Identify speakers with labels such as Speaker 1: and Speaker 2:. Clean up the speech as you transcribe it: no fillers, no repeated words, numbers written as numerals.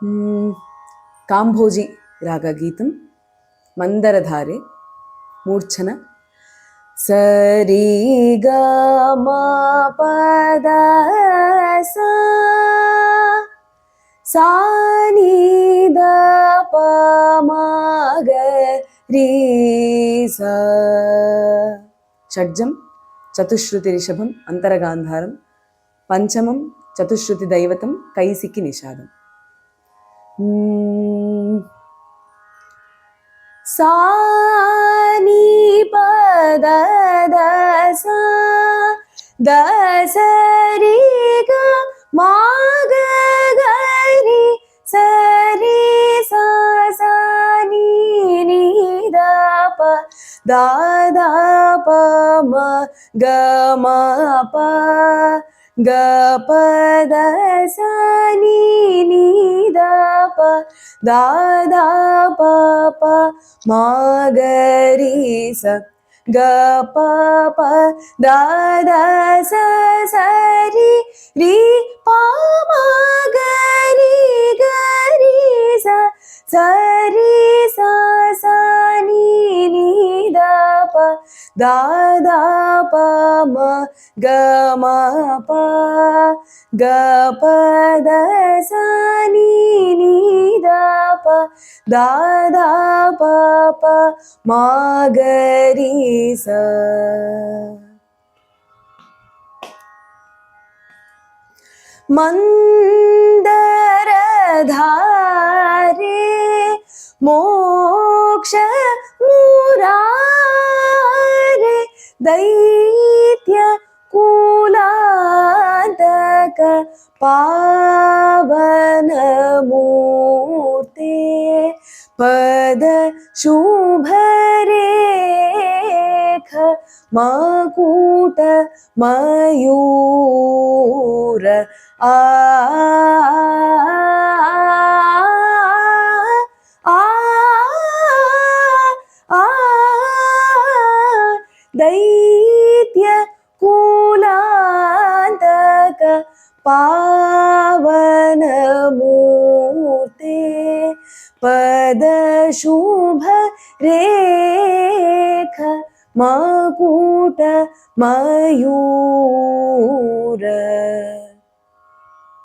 Speaker 1: काम्भोजी रागगीतं मन्दरधारे मूर्छन सरि ग म पद सा सा नि द प म ग रि सा षड्जं चतुश्रुति ऋषभम अंतरगांधारम पंचमं चतुश्रुति दैवतम कैसिकी निषादम सा नि पद द सा द स रि ग म ग ग रि स रि सा सा नि नि द प द द प म ग म प ग प द सा नि नि द प द द प प म ग रि स ग प प द द स स रि रि प म ग रि ग रि स स रि सा सा नि नि द प द द प म ग म प ग प द सा नि नि द प द द प प म ग रि स मन्दरधारे मोक्ष मुरारे दैत्य कुलान्तक पावन मूर्ते पद शुभ रेख मकुट मयूर आ आ आ दैत्य कुलान्तक पावन मूर्ते पद शुभ रेख मकुट मयूर